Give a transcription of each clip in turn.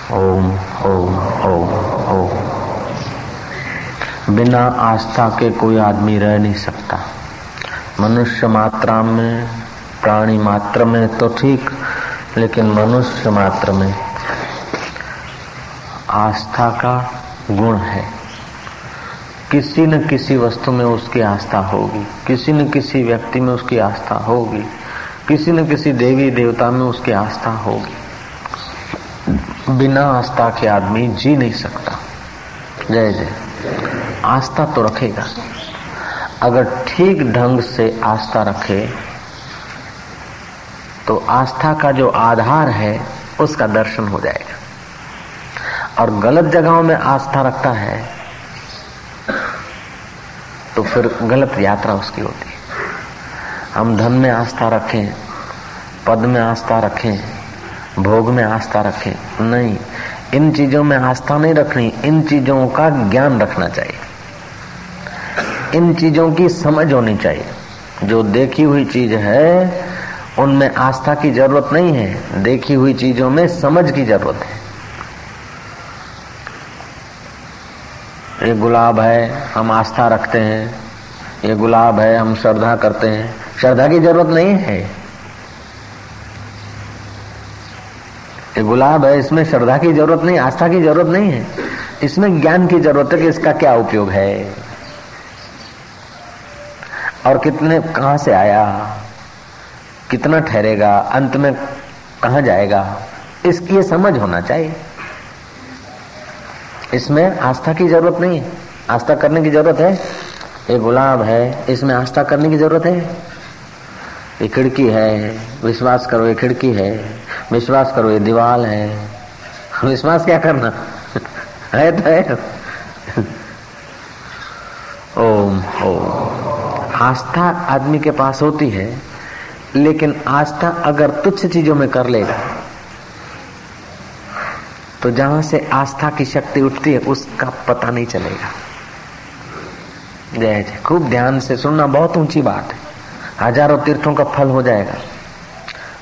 ओम ओम ओम ओम। बिना आस्था के कोई आदमी रह नहीं सकता। मनुष्य मात्रा में, प्राणी मात्र में तो ठीक, लेकिन मनुष्य मात्र में आस्था का गुण है। किसी न किसी वस्तु में उसकी आस्था होगी, किसी न किसी व्यक्ति में उसकी आस्था होगी, किसी न किसी देवी देवता में उसकी आस्था होगी। बिना आस्था के आदमी जी नहीं सकता। जय जय। आस्था तो रखेगा, अगर ठीक ढंग से आस्था रखे तो आस्था का जो आधार है उसका दर्शन हो जाएगा। और गलत जगहों में आस्था रखता है तो फिर गलत यात्रा उसकी होती है। हम धन में आस्था रखें, पद में आस्था रखें, भोग में आस्था रखें, नहीं, इन चीजों में आस्था नहीं रखनी। इन चीजों का ज्ञान रखना चाहिए, इन चीजों की समझ होनी चाहिए। जो देखी हुई चीज है उनमें आस्था की जरूरत नहीं है, देखी हुई चीजों में समझ की जरूरत है। ये गुलाब है, हम आस्था रखते हैं, ये गुलाब है, हम श्रद्धा करते हैं। श्रद्धा की जरूरत नहीं है। ये गुलाब है, इसमें श्रद्धा की जरूरत नहीं, आस्था की जरूरत नहीं है। इसमें ज्ञान की जरूरत है कि इसका क्या उपयोग है और कितने, कहां से आया, कितना ठहरेगा, अंत में कहां जाएगा, इसकी समझ होना चाहिए। इसमें आस्था की जरूरत नहीं है। आस्था करने की जरूरत है। ये गुलाब है, इसमें आस्था करने की जरूरत है। ये खिड़की है, विश्वास करो ये खिड़की है, विश्वास करो ये दीवार है। विश्वास क्या करना है तो है। ओम ओम। आस्था आदमी के पास होती है, लेकिन आस्था अगर तुच्छ चीजों में कर लेगा तो जहां से आस्था की शक्ति उठती है उसका पता नहीं चलेगा। जय जय। खूब ध्यान से सुनना, बहुत ऊंची बात है। हजारों तीर्थों का फल हो जाएगा,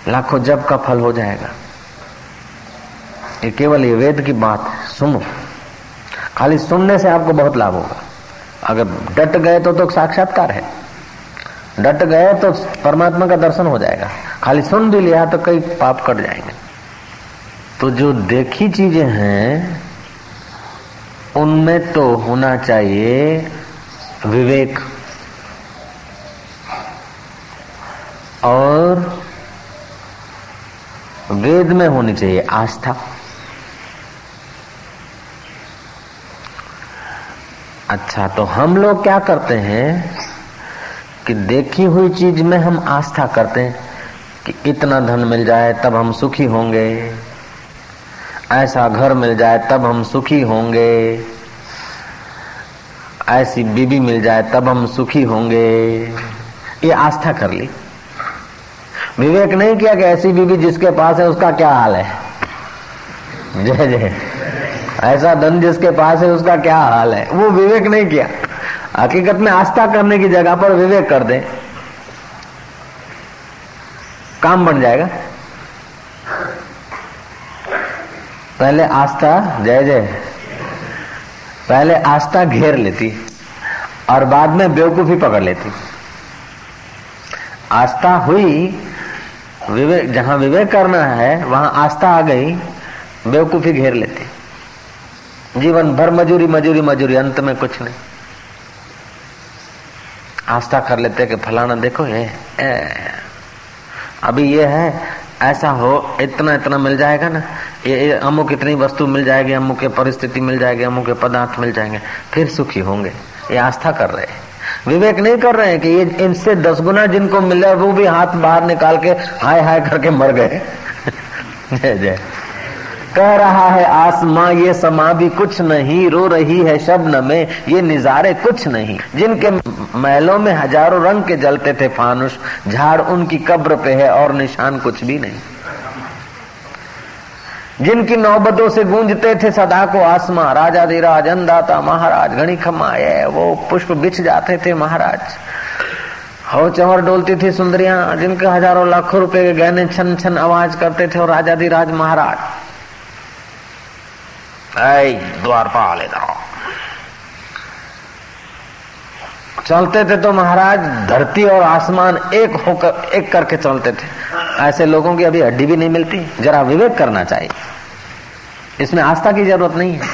लाखों जप का फल हो जाएगा। ये केवल ये वेद की बात है, सुनो। खाली सुनने से आपको बहुत लाभ होगा। अगर डट गए तो साक्षात्कार है, डट गए तो परमात्मा का दर्शन हो जाएगा। खाली सुन भी लिया तो कई पाप कट जाएंगे। तो जो देखी चीजें हैं उनमें तो होना चाहिए विवेक, और वेद में होनी चाहिए आस्था। अच्छा, तो हम लोग क्या करते हैं कि देखी हुई चीज में हम आस्था करते हैं कि इतना धन मिल जाए तब हम सुखी होंगे, ऐसा घर मिल जाए तब हम सुखी होंगे, ऐसी बीबी मिल जाए तब हम सुखी होंगे। ये आस्था कर ली, विवेक नहीं किया कि ऐसी बीबी जिसके पास है उसका क्या हाल है। जय जय। ऐसा धन जिसके पास है उसका क्या हाल है, वो विवेक नहीं किया। हकीकत में आस्था करने की जगह पर विवेक कर दे, काम बन जाएगा। पहले आस्था, जय जय, पहले आस्था घेर लेती और बाद में बेवकूफी पकड़ लेती। आस्था हुई, विवेक, जहां विवेक करना है वहां आस्था आ गई, बेवकूफी घेर लेती। जीवन भर मजूरी मजूरी मजूरी, अंत में कुछ नहीं। आस्था कर लेते कि फलाना देखो ये अभी ये है, ऐसा हो, इतना इतना मिल जाएगा ना, ये अमुक इतनी वस्तु मिल जाएगी, अमुक के परिस्थिति मिल जाएगी, अमुक के पदार्थ मिल जाएंगे, फिर सुखी होंगे। ये आस्था कर रहे हैं, विवेक नहीं कर रहे हैं कि ये इनसे 10 गुना जिनको मिल है वो भी हाथ बाहर निकाल के हाय हाय करके मर गए। जय जय। कह रहा है आसमां ये समा भी कुछ नहीं, रो रही है शबनम में ये निजारे कुछ नहीं। जिनके महलों में हजारों रंग के जलते थे फानुस, झाड़ उनकी कब्र पे है और निशान कुछ भी नहीं। जिनकी नौबतों से गूंजते थे सदा को आसमां, राजाधिराज अन्नदाता महाराज घनी खमाए, वो पुष्प बिछ जाते थे महाराज। हो चंवर डोलती थी सुंदरियां, जिनके हजारों लाखों रुपए के गहने छन छन आवाज करते थे और राजाधिराज महाराज। ऐ द्वारपाल इधर चलते थे तो महाराज धरती और आसमान एक करके चलते थे। ऐसे लोगों की अभी हड्डी भी नहीं मिलती। जरा विवेक करना चाहिए, इसमें आस्था की जरूरत नहीं है।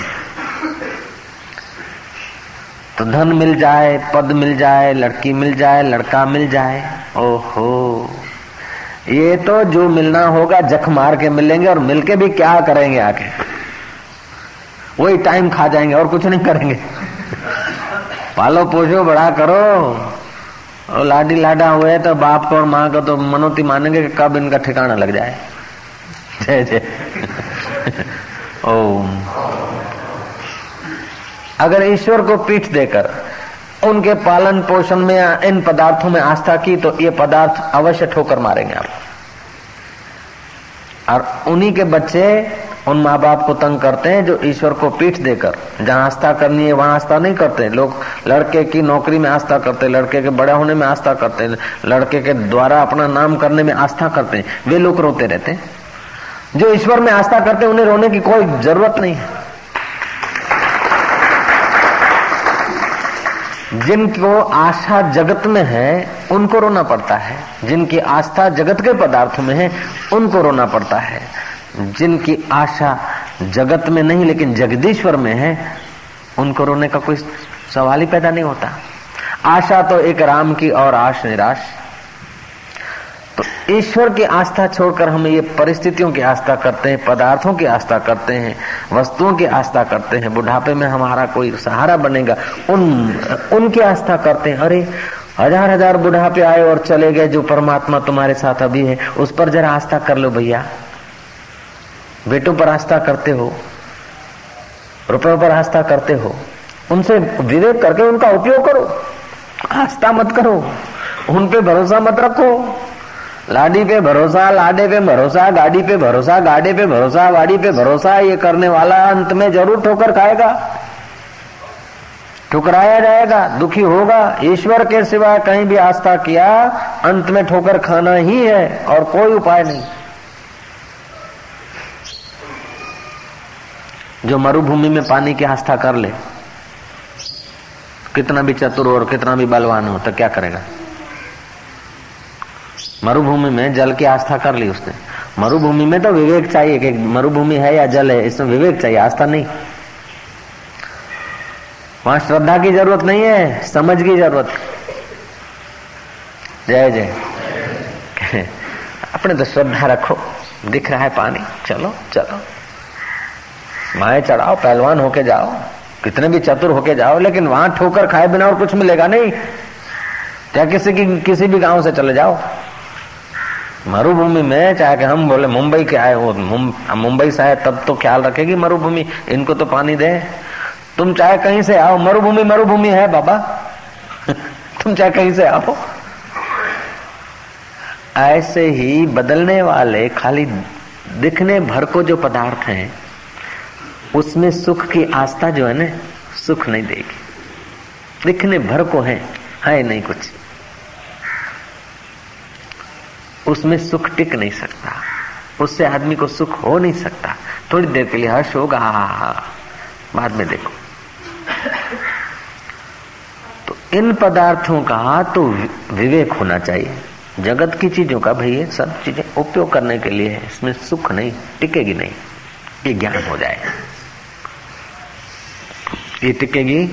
तो धन मिल जाए, पद मिल जाए, लड़की मिल जाए, लड़का मिल जाए, ओहो, ये तो जो मिलना होगा जख मार के मिलेंगे, और मिलके भी क्या करेंगे आके, वही टाइम खा जाएंगे और कुछ नहीं करेंगे। पालो पोषो बड़ा करो, और लाडी लाडा हुए तो बाप को और माँ को तो मनोती मानेंगे कि कब इनका ठिकाना लग जाए। जय जय ओम। अगर ईश्वर को पीठ देकर उनके पालन पोषण में या इन पदार्थों में आस्था की तो ये पदार्थ अवश्य ठोकर मारेंगे आप। और उन्हीं के बच्चे उन माँ बाप को तंग करते हैं जो ईश्वर को पीठ देकर, जहां आस्था करनी है वहां आस्था नहीं करते। लोग लड़के की नौकरी में आस्था करते, लड़के के बड़ा होने में आस्था करते, लड़के के द्वारा अपना नाम करने में आस्था करते, वे लोग रोते रहते। जो ईश्वर में आस्था करते उन्हें रोने की कोई जरूरत नहीं है। जिनको आशा जगत में है उनको रोना पड़ता है, जिनकी आस्था जगत के पदार्थों में है उनको रोना पड़ता है। जिनकी आशा जगत में नहीं लेकिन जगदीश्वर में है उनको रोने का कोई सवाल ही पैदा नहीं होता। आशा तो एक राम की और आश निराश। तो ईश्वर की आस्था छोड़कर हम ये परिस्थितियों की आस्था करते हैं, पदार्थों की आस्था करते हैं, वस्तुओं की आस्था करते हैं। बुढ़ापे में हमारा कोई सहारा बनेगा उनकी आस्था करते हैं। अरे हजार हजार बुढ़ापे आए और चले गए, जो परमात्मा तुम्हारे साथ अभी है उस पर जरा आस्था कर लो भैया। बेटों पर आस्था करते हो, रुपयों पर आस्था करते हो, उनसे विवेक करके उनका उपयोग करो, आस्था मत करो, उन पे भरोसा मत रखो। लाडी पे भरोसा, लाडे पे भरोसा, गाड़ी पे भरोसा, गाड़े पे भरोसा, वाड़ी पे भरोसा, ये करने वाला अंत में जरूर ठोकर खाएगा, ठुकराया जाएगा, दुखी होगा। ईश्वर के सिवा कहीं भी आस्था किया अंत में ठोकर खाना ही है और कोई उपाय नहीं। जो मरुभूमि में पानी की आस्था कर ले, कितना भी चतुर और कितना भी बलवान हो तो क्या करेगा। मरुभूमि में जल की आस्था कर ली उसने। मरुभूमि में तो विवेक चाहिए कि मरुभूमि है या जल है, इसमें विवेक चाहिए, आस्था नहीं। वहां श्रद्धा की जरूरत नहीं है, समझ की जरूरत। जय जय। अपने तो श्रद्धा रखो, दिख रहा है पानी, चलो चलो, माए चढ़ाओ, पहलवान होके जाओ, कितने भी चतुर होके जाओ, लेकिन वहां ठोकर खाए बिना और कुछ मिलेगा नहीं। चाहे किसी भी गांव से चले जाओ, मरुभूमि में, चाहे कि हम बोले मुंबई के आए हो, मुंबई से आए तब तो ख्याल रखेगी मरुभूमि, इनको तो पानी दे। तुम चाहे कहीं से आओ, मरुभूमि मरुभूमि है बाबा। तुम चाहे कहीं से आओ। ऐसे ही बदलने वाले खाली दिखने भर को जो पदार्थ हैं उसमें सुख की आस्था जो है ना, सुख नहीं देगी। दिखने भर को है नहीं कुछ, उसमें सुख टिक नहीं सकता, उससे आदमी को सुख हो नहीं सकता। थोड़ी देर के लिए हर्ष होगा, बाद में देखो। तो इन पदार्थों का तो विवेक होना चाहिए। जगत की चीजों का भाई ये सब चीजें उपयोग करने के लिए है, इसमें सुख नहीं, टिकेगी नहीं, ये ज्ञान हो जाए, ये टिकेगी नहीं।